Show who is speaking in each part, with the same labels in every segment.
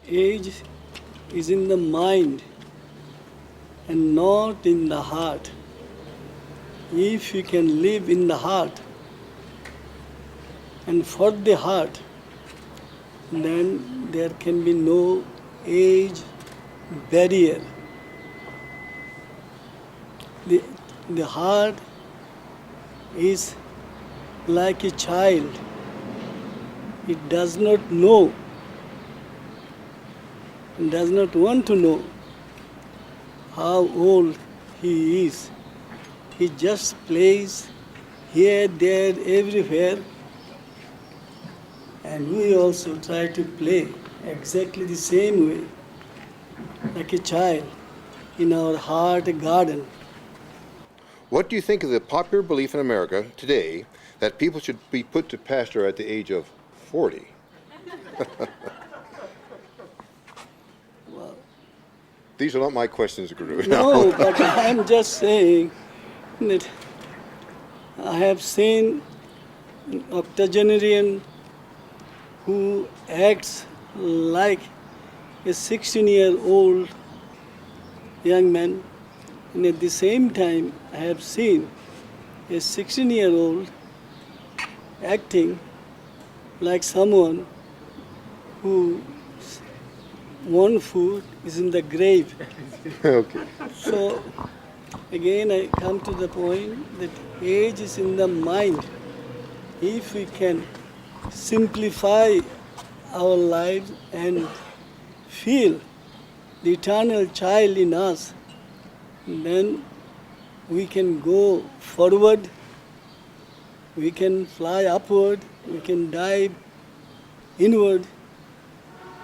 Speaker 1: age is in the mind and not in the heart. If you can live in the heart and for the heart, then there can be no age barrier. The heart is like a child. It does not know, does not want to know how old he is. He just plays here, there, everywhere. And we also try to play exactly the same way, like a child in our heart garden.
Speaker 2: What do you think of the popular belief in America today that people should be put to pasture at the age of 40?
Speaker 1: Well,
Speaker 2: these are not my questions, Guru.
Speaker 1: no, but I'm just saying that I have seen an octogenarian who acts like a 16-year-old young man, and at the same time I have seen a 16-year-old acting like someone who one foot is in the grave.
Speaker 2: Okay.
Speaker 1: So again I come to the point that age is in the mind. If we can simplify our lives and feel the eternal child in us, then we can go forward, we can fly upward, we can dive inward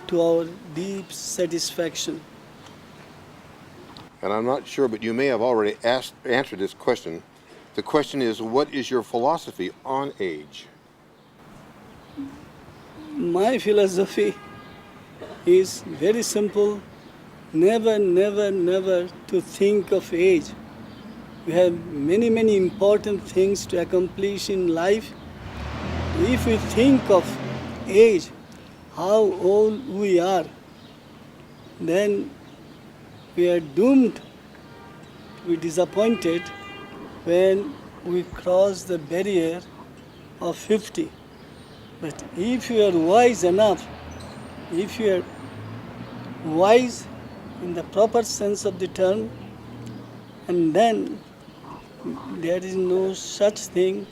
Speaker 1: to our deep satisfaction.
Speaker 2: And I'm not sure, but you may have already answered this question. The question is, what is your philosophy on age?
Speaker 1: My philosophy is very simple. Never, never, never to think of age. We have many, many important things to accomplish in life. If we think of age, how old we are, then we are doomed to be disappointed when we cross the barrier of 50. But if you are wise enough, if you are wise in the proper sense of the term, and then there is no such thing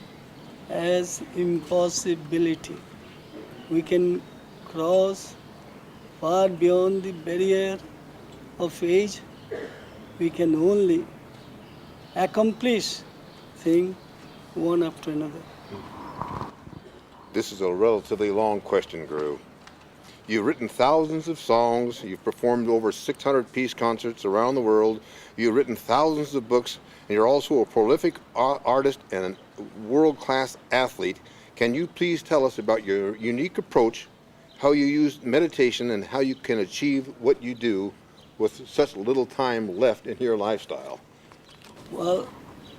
Speaker 1: as impossibility. We can cross far beyond the barrier of age. We can only accomplish things one after another.
Speaker 2: This is a relatively long question, Guru. You've written thousands of songs, you've performed over 600 peace concerts around the world, you've written thousands of books, and you're also a prolific artist and a world-class athlete. Can you please tell us about your unique approach, how you use meditation, and how you can achieve what you do with such little time left in your lifestyle?
Speaker 1: Well,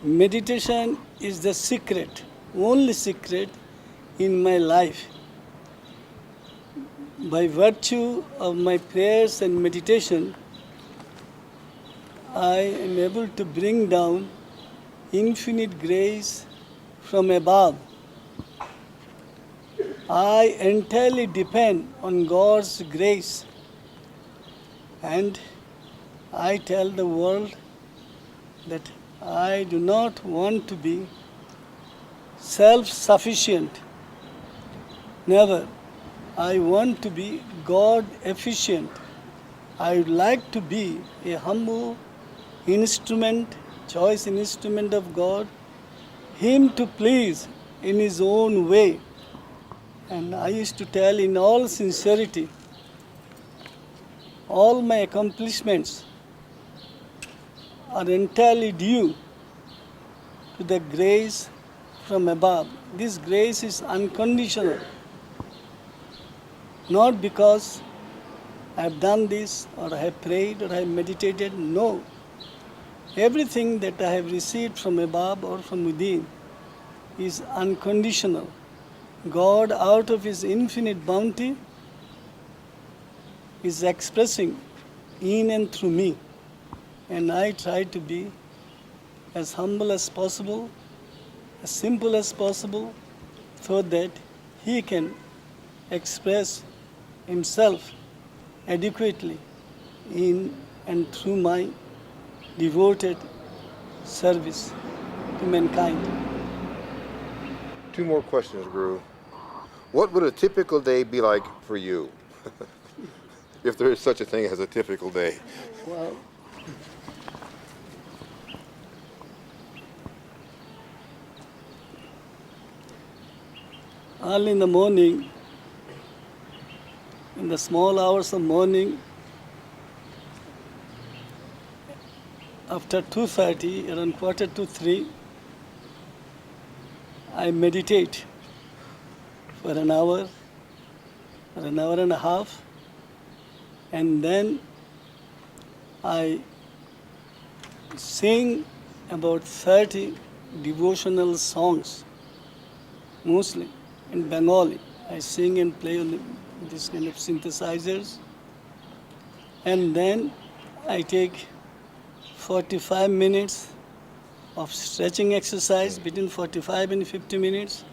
Speaker 1: meditation is the secret, only secret in my life. By virtue of my prayers and meditation, I am able to bring down infinite grace from above. I entirely depend on God's grace, and I tell the world that I do not want to be self-sufficient. Never. I want to be God efficient. I would like to be a humble instrument, choice instrument of God, Him to please in His own way. And I used to tell in all sincerity, all my accomplishments are entirely due to the grace from above. This grace is unconditional. Not because I have done this or I have prayed or I have meditated. No. Everything that I have received from above or from within is unconditional. God, out of His infinite bounty, is expressing in and through me. And I try to be as humble as possible, as simple as possible, so that he can express himself adequately in and through my devoted service to mankind.
Speaker 2: Two more questions, Guru. What would a typical day be like for you? If there is such a thing as a typical day.
Speaker 1: Well, early in the morning, in the small hours of morning, after 2:30, around 2:45, I meditate for an hour and a half, and then I sing about 30 devotional songs, mostly in Bengali. I sing and play on this kind of synthesizers, and then I take 45 minutes of stretching exercise, between 45 and 50 minutes.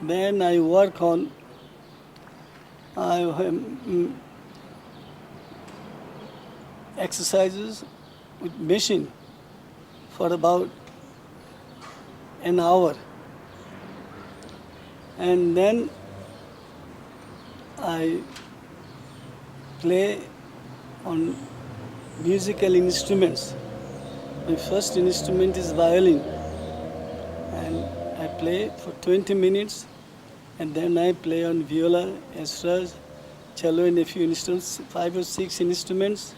Speaker 1: Then I work on exercises with machine for about an hour. And then I play on musical instruments. My first instrument is violin, and I play for 20 minutes, and then I play on viola, estras, cello, and a few instruments, 5 or 6 instruments.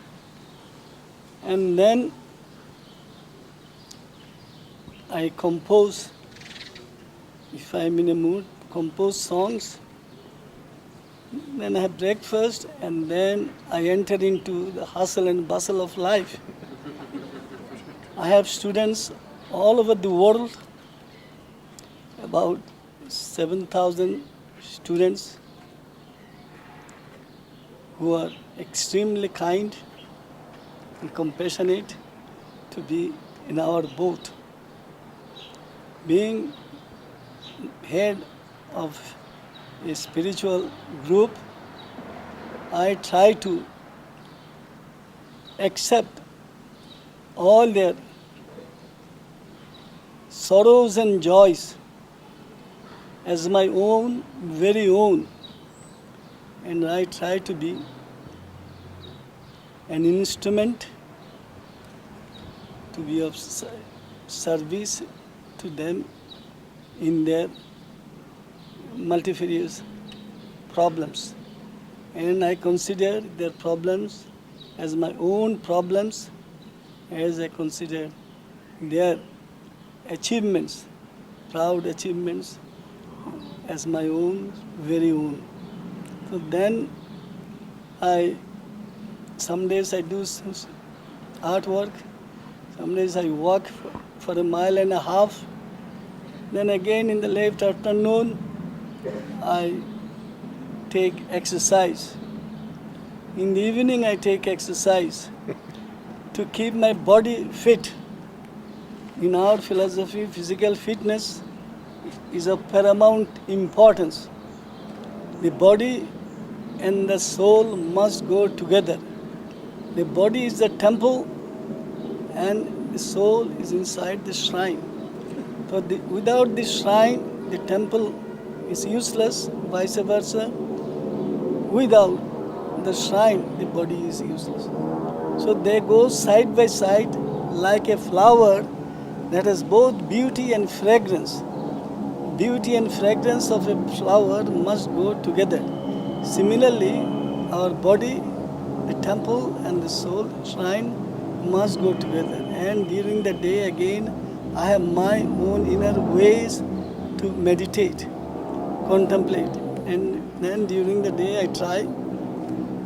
Speaker 1: And then I compose, if I'm in a mood, compose songs. Then I have breakfast, and then I enter into the hustle and bustle of life. I have students all over the world, about 7,000 students who are extremely kind and compassionate to be in our boat. Being head of a spiritual group, I try to accept all their sorrows and joys as my own, very own. And I try to be an instrument to be of service to them in their multifarious problems. And I consider their problems as my own problems, as I consider their achievements, proud achievements, as my own, very own. So then some days I do artwork, some days I walk for a mile and a half, then again in the late afternoon I take exercise. In the evening I take exercise to keep my body fit. In our philosophy, physical fitness is of paramount importance. The body and the soul must go together. The body is the temple and the soul is inside the shrine. So without the shrine, the temple is useless, vice versa. Without the shrine, the body is useless. So they go side by side like a flower that has both beauty and fragrance. Beauty and fragrance of a flower must go together. Similarly, our body, the temple and the soul, shrine, must go together. And during the day again, I have my own inner ways to meditate, contemplate. And then during the day I try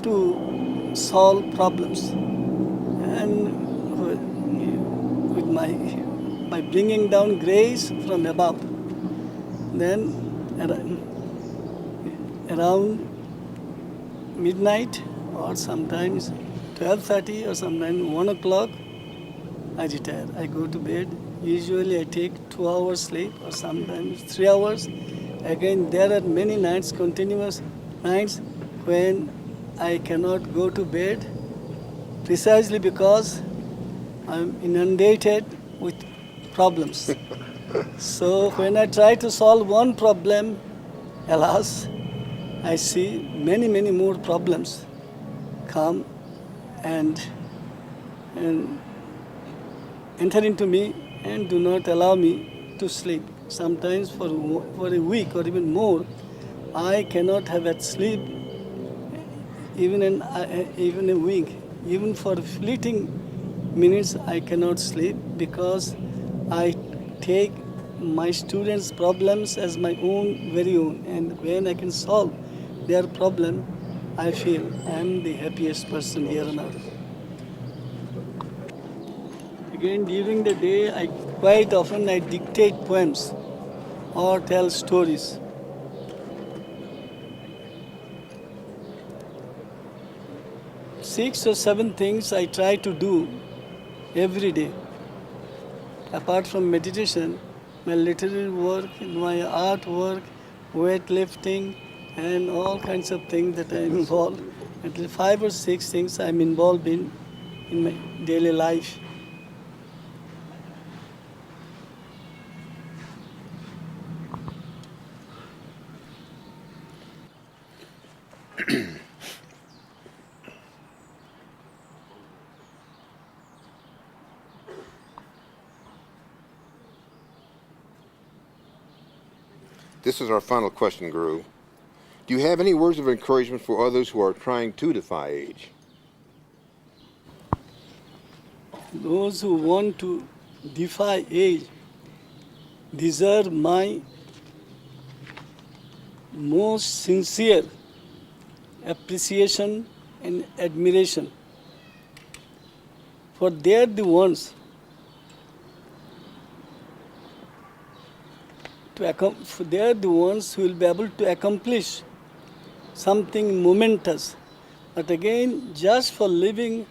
Speaker 1: to solve problems. And by bringing down grace from above. Then around midnight or sometimes 12:30 or sometimes 1 o'clock, I retire. I go to bed. Usually I take 2 hours sleep or sometimes 3 hours. Again, there are many nights, continuous nights, when I cannot go to bed precisely because I'm inundated with problems. So when I try to solve one problem, alas, I see many, many more problems come and enter into me and do not allow me to sleep. Sometimes for a week or even more, I cannot have at sleep even a week. Even for fleeting minutes, I cannot sleep because I take my students' problems as my own, very own. And when I can solve their problem, I feel I am the happiest person here on earth. Again, during the day, quite often I dictate poems or tell stories. Six or seven things I try to do every day. Apart from meditation, my literary work, my art work, weightlifting, and all kinds of things that I am involved. At least 5 or 6 things I am involved in my daily life.
Speaker 2: This is our final question, Guru. Do you have any words of encouragement for others who are trying to defy age?
Speaker 1: Those who want to defy age deserve my most sincere appreciation and admiration. For they are the ones they are the ones who will be able to accomplish something momentous. But again, just for living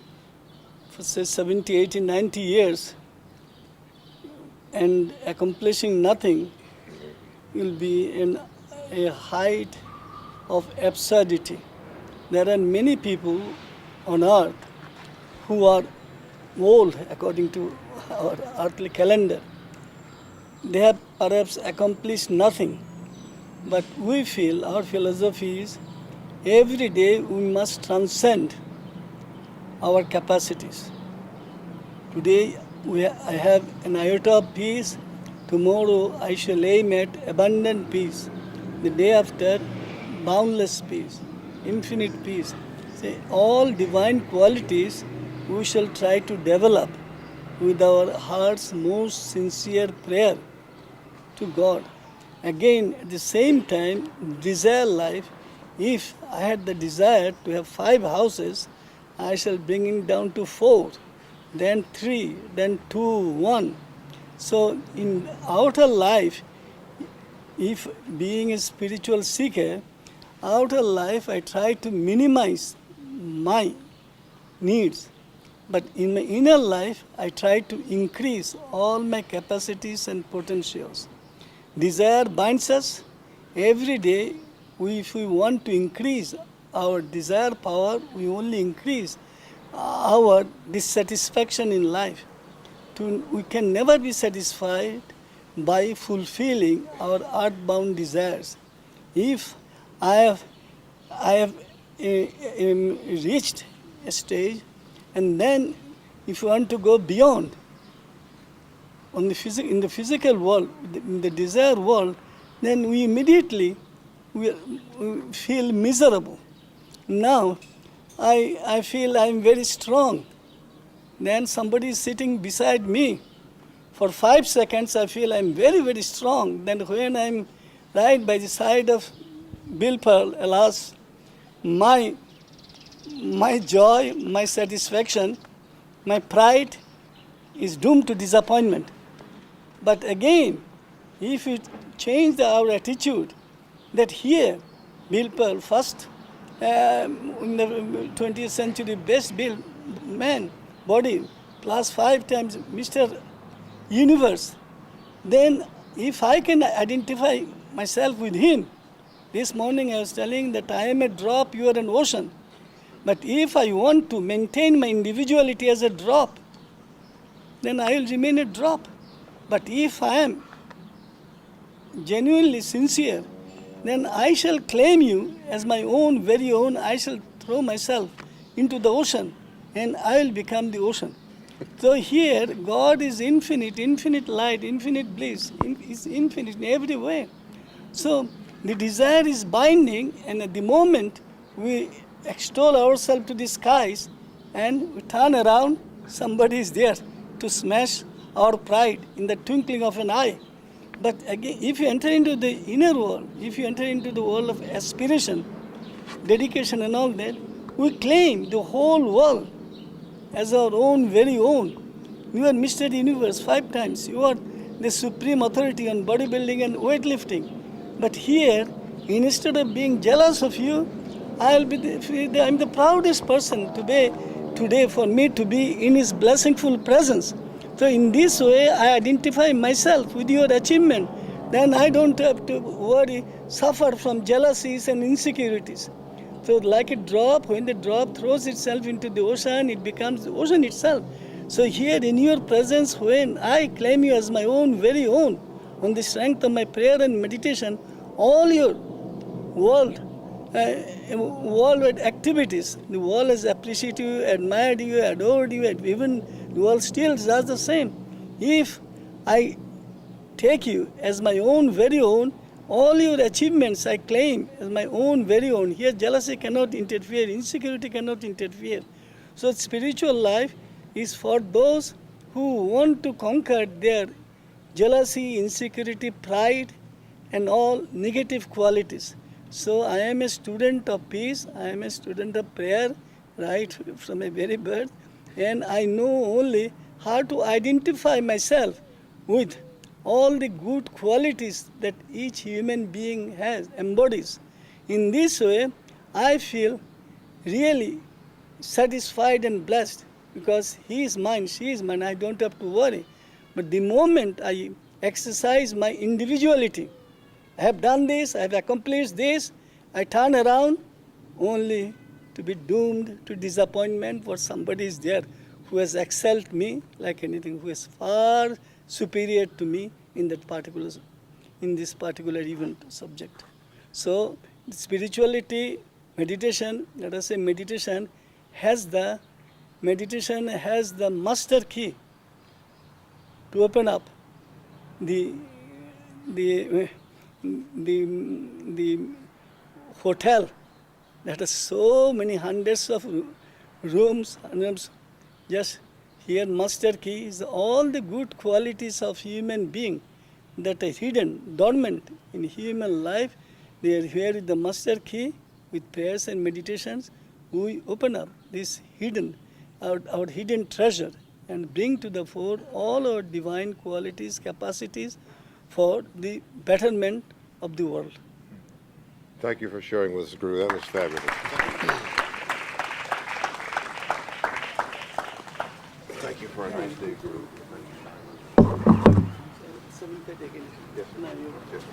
Speaker 1: for say 70, 80, 90 years and accomplishing nothing will be in a height of absurdity. There are many people on earth who are old according to our earthly calendar. They have perhaps accomplished nothing, but we feel, our philosophy is, every day we must transcend our capacities. Today I have an iota of peace, tomorrow I shall aim at abundant peace, the day after boundless peace, infinite peace. Say, all divine qualities we shall try to develop with our heart's most sincere prayer to God. Again, at the same time, desire life. If I had the desire to have 5 houses, I shall bring it down to 4, then 3, then 2, 1. So in outer life, if being a spiritual seeker, outer life I try to minimize my needs. But in my inner life, I try to increase all my capacities and potentials. Desire binds us. Every day, if we want to increase our desire power, we only increase our dissatisfaction in life. We can never be satisfied by fulfilling our earthbound desires. If I have reached a stage, and then if you want to go beyond, in the physical world, in the desire world, then we immediately we feel miserable. Now, I feel I'm very strong. Then somebody is sitting beside me. For 5 seconds, I feel I'm very, very strong. Then when I'm right by the side of Bill Pearl, alas, my joy, my satisfaction, my pride is doomed to disappointment. But again, if we change our attitude, that here, Bill Pearl first in the 20th century best built man, body, plus 5 times Mr. Universe, then if I can identify myself with him, this morning I was telling that I am a drop, you are an ocean. But if I want to maintain my individuality as a drop, then I will remain a drop. But if I am genuinely sincere, then I shall claim you as my own, very own. I shall throw myself into the ocean and I will become the ocean. So here, God is infinite, infinite light, infinite bliss, is infinite in every way. So the desire is binding, and at the moment we extol ourselves to the skies and we turn around, somebody is there to smash our pride in the twinkling of an eye. But again, if you enter into the inner world, if you enter into the world of aspiration, dedication and all that, we claim the whole world as our own, very own. You are Mr. Universe 5 times. You are the supreme authority on bodybuilding and weightlifting. But here, instead of being jealous of you, I'm the proudest person today for me to be in His blessingful presence. So in this way, I identify myself with your achievement. Then I don't have to worry, suffer from jealousies and insecurities. So like a drop, when the drop throws itself into the ocean, it becomes the ocean itself. So here in your presence, when I claim you as my own, very own, on the strength of my prayer and meditation, all your worldwide activities, the world has appreciated you, admired you, adored you, and even the world still does the same. If I take you as my own, very own, all your achievements I claim as my own, very own. Here jealousy cannot interfere, insecurity cannot interfere. So spiritual life is for those who want to conquer their jealousy, insecurity, pride, and all negative qualities. So I am a student of peace, I am a student of prayer, right from a very birth, and I know only how to identify myself with all the good qualities that each human being embodies. In this way, I feel really satisfied and blessed because he is mine, she is mine, I don't have to worry. But the moment I exercise my individuality, I have done this, I have accomplished this, I turn around only to be doomed to disappointment, for somebody is there who has excelled me like anything, who is far superior to me in this particular event subject. So spirituality, meditation, let us say meditation has the master key to open up the hotel that has so many hundreds of rooms. Just here master key is all the good qualities of human being that are hidden, dormant in human life. They are here with the master key. With prayers and meditations, we open up this hidden, our hidden treasure, and bring to the fore all our divine qualities, capacities for the betterment of the world.
Speaker 2: Thank you for sharing with us, Guru. That was fabulous. Thank you for a nice day, Guru. Yes. Yes.